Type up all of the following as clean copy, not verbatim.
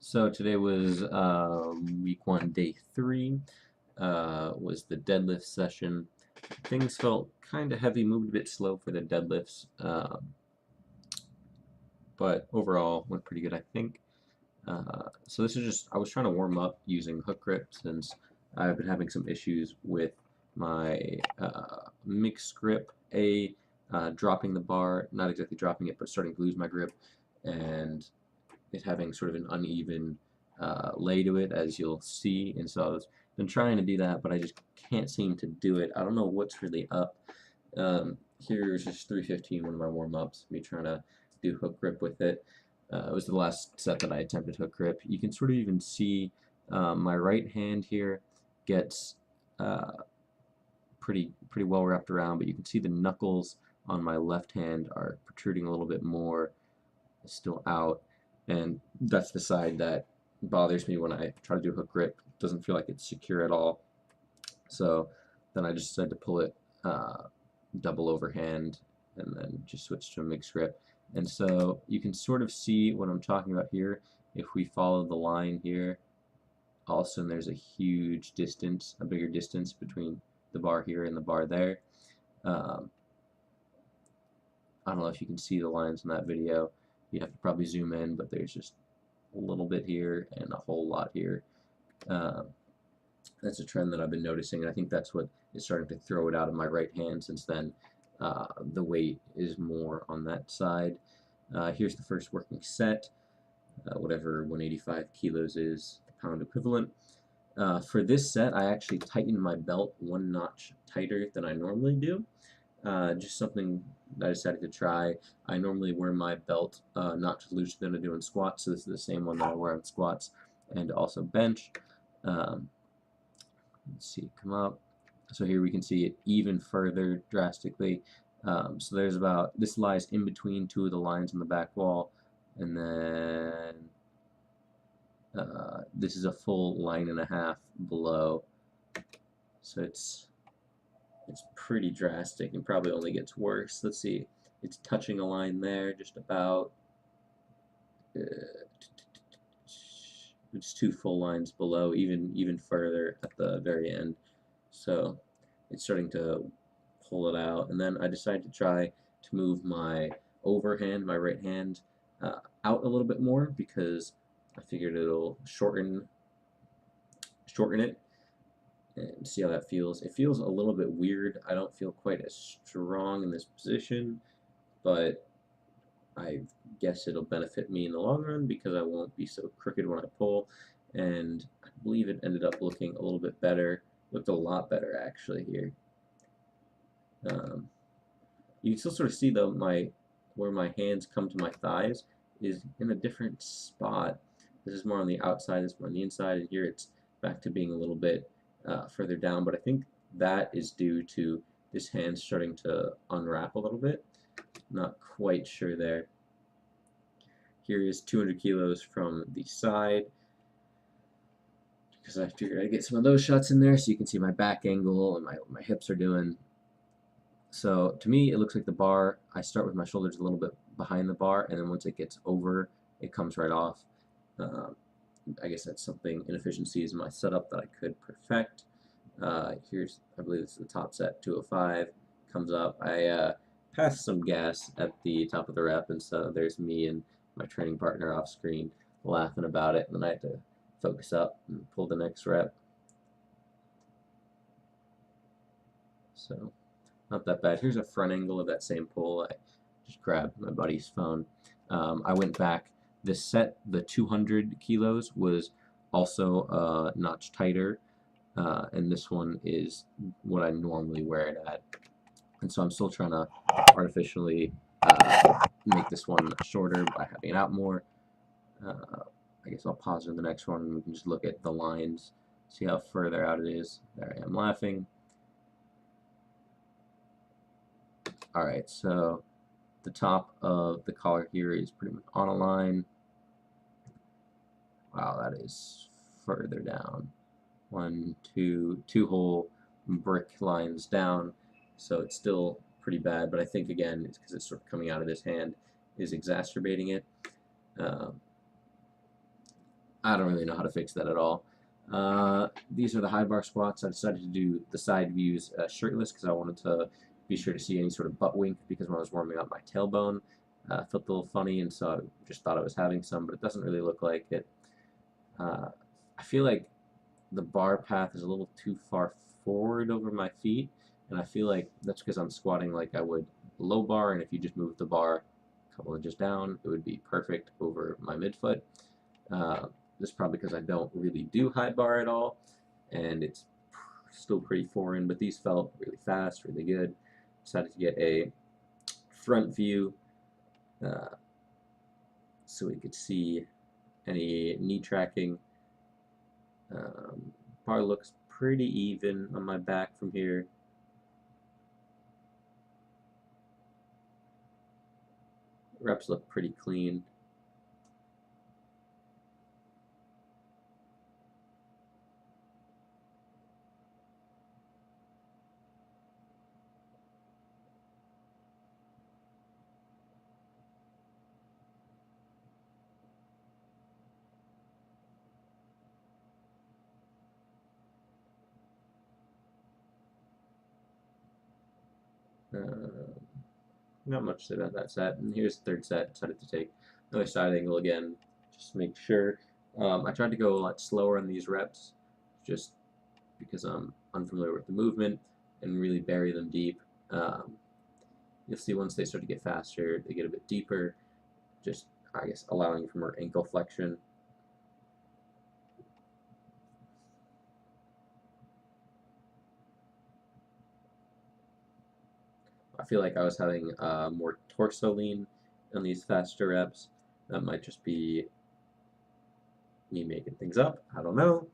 So today was week one, day 3. Was the deadlift session. Things felt kind of heavy, moved a bit slow for the deadlifts, but overall went pretty good, I think. So this is just, I was trying to warm up using hook grip since I've been having some issues with my mixed grip. Dropping the bar, not exactly dropping it, but starting to lose my grip, and it having sort of an uneven lay to it, as you'll see. And so I've been trying to do that, but I just can't seem to do it. I don't know what's really up. Here's just 315, one of my warm-ups, me trying to do hook grip with it. It was the last set that I attempted hook grip. You can sort of even see my right hand here gets pretty well wrapped around, but you can see the knuckles on my left hand are protruding a little bit more, still out, and that's the side that bothers me when I try to do hook grip. It doesn't feel like it's secure at all. So then I just decided to pull it double overhand and then just switch to a mixed grip. And so you can sort of see what I'm talking about here. If we follow the line here, all of a sudden there's a huge distance, a bigger distance between the bar here and the bar there. I don't know if you can see the lines in that video. You have to probably zoom in, but there's just a little bit here and a whole lot here. That's a trend that I've been noticing, and I think that's what is starting to throw it out of my right hand since then. The weight is more on that side. Here's the first working set, whatever 185 kilos is, pound equivalent. For this set, I actually tightened my belt 1 notch tighter than I normally do. Just something that I decided to try. I normally wear my belt not looser than I do in squats, so this is the same one that I wear on squats and also bench. Let's see it come up. So here we can see it even further drastically. So there's about, this lies in between 2 of the lines on the back wall, and then this is a full 1.5 lines below. So it's pretty drastic and probably only gets worse. Let's see, it's touching a line there just about. It's 2 full lines below, even further at the very end. So it's starting to pull it out. And then I decided to try to move my overhand, my right hand, out a little bit more because I figured it'll shorten it and see how that feels. It feels a little bit weird. I don't feel quite as strong in this position, but I guess it'll benefit me in the long run because I won't be so crooked when I pull. And I believe it ended up looking a little bit better. Looked a lot better actually here. You can still sort of see though where my hands come to my thighs is in a different spot. This is more on the outside, this is more on the inside, and here it's back to being a little bit further down, but I think that is due to this hand starting to unwrap a little bit. Not quite sure there. Here is 200 kilos from the side, because I figured I'd get some of those shots in there so you can see my back angle and my hips are doing. So to me it looks like the bar, I start with my shoulders a little bit behind the bar, and then once it gets over it comes right off. I guess that's something, inefficiencies in my setup that I could perfect. Here's, I believe this is the top set, 205, comes up. I passed some gas at the top of the rep, and so there's me and my training partner off screen laughing about it, and then I had to focus up and pull the next rep. So not that bad. Here's a front angle of that same pull. I just grabbed my buddy's phone. I went back. This set, the 200 kilos, was also a notch tighter, and this one is what I normally wear it at. And so I'm still trying to artificially make this one shorter by having it out more. I guess I'll pause in the next one and we can just look at the lines, see how further out it is. There I am laughing. Alright, so the top of the collar here is pretty much on a line. Wow, that is further down. 1, 2, 2 whole brick lines down. So it's still pretty bad, but I think again it's because it's sort of coming out of this hand is exacerbating it. I don't really know how to fix that at all. These are the high bar squats. I decided to do the side views shirtless because I wanted to be sure to see any sort of butt wink, because when I was warming up my tailbone, felt a little funny, and so I just thought I was having some, but it doesn't really look like it. I feel like the bar path is a little too far forward over my feet, and I feel like that's because I'm squatting like I would low bar, and if you just move the bar a couple inches down, it would be perfect over my midfoot. This is probably because I don't really do high bar at all, and it's still pretty foreign, but these felt really fast, really good. Decided to get a front view so we could see any knee tracking. Bar looks pretty even on my back from here. Reps look pretty clean. Not much to say about that set. And here's the third set. Decided to take another side angle again, just to make sure. I tried to go a lot slower on these reps, just because I'm unfamiliar with the movement, and really bury them deep. You'll see once they start to get faster, they get a bit deeper, just, I guess, allowing for more ankle flexion. I feel like I was having more torso lean on these faster reps. That might just be me making things up. I don't know.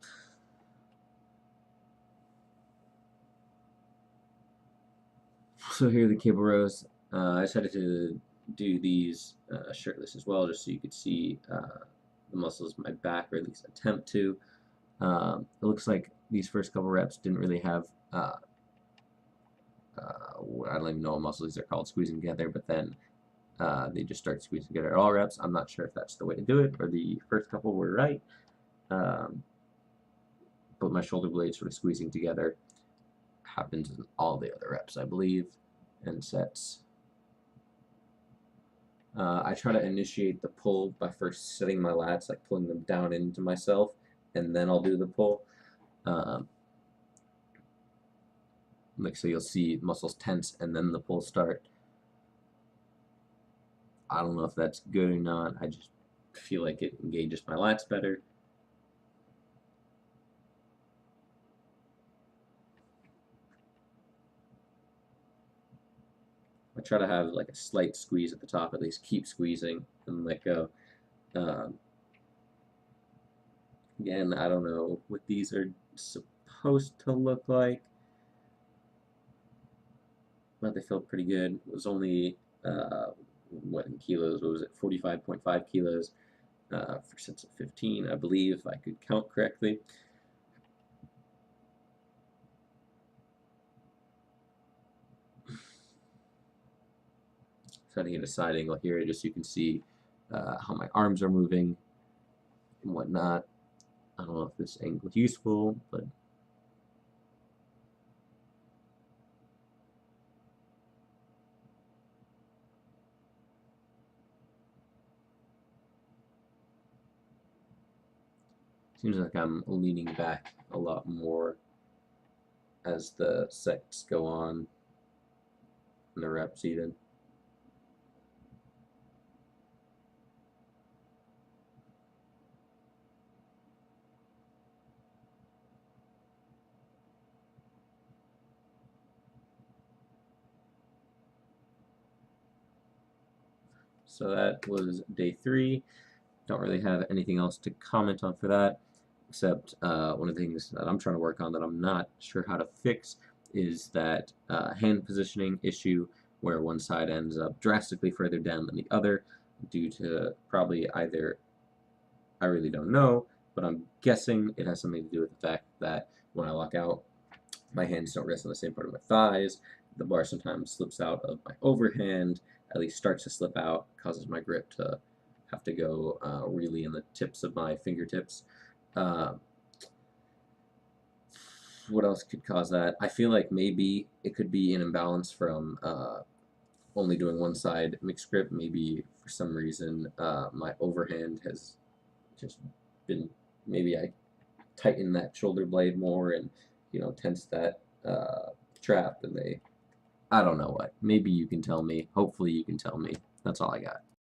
So here are the cable rows. I decided to do these shirtless as well, just so you could see the muscles of my back, or at least attempt to. It looks like these first couple reps didn't really have I don't even know what muscles these are called, squeezing together, but then they just start squeezing together at all reps. I'm not sure if that's the way to do it, or the first couple were right. But my shoulder blades sort of squeezing together happens in all the other reps, I believe, and sets. I try to initiate the pull by first setting my lats, like pulling them down into myself, and then I'll do the pull. Like, so you'll see muscles tense and then the pull start. I don't know if that's good or not. I just feel like it engages my lats better. I try to have like a slight squeeze at the top, at least keep squeezing and let go. Again, I don't know what these are supposed to look like, but they feel pretty good. It was only, what in kilos, what was it, 45.5 kilos for sets of 15, I believe, if I could count correctly. Setting at a side angle here, just so you can see how my arms are moving and whatnot. I don't know if this angle is useful, but seems like I'm leaning back a lot more as the sets go on and the reps even. So that was day 3. Don't really have anything else to comment on for that, except one of the things that I'm trying to work on that I'm not sure how to fix is that hand positioning issue, where one side ends up drastically further down than the other due to probably either, I really don't know, but I'm guessing it has something to do with the fact that when I lock out, my hands don't rest on the same part of my thighs. The bar sometimes slips out of my overhand, at least starts to slip out, causes my grip to have to go really in the tips of my fingertips. Uh, what else could cause that? I feel like maybe it could be an imbalance from only doing one side mixed grip. Maybe for some reason my overhand has just been, maybe I tighten that shoulder blade more and tense that trap, and I don't know what. Maybe you can tell me. Hopefully you can tell me. That's all I got.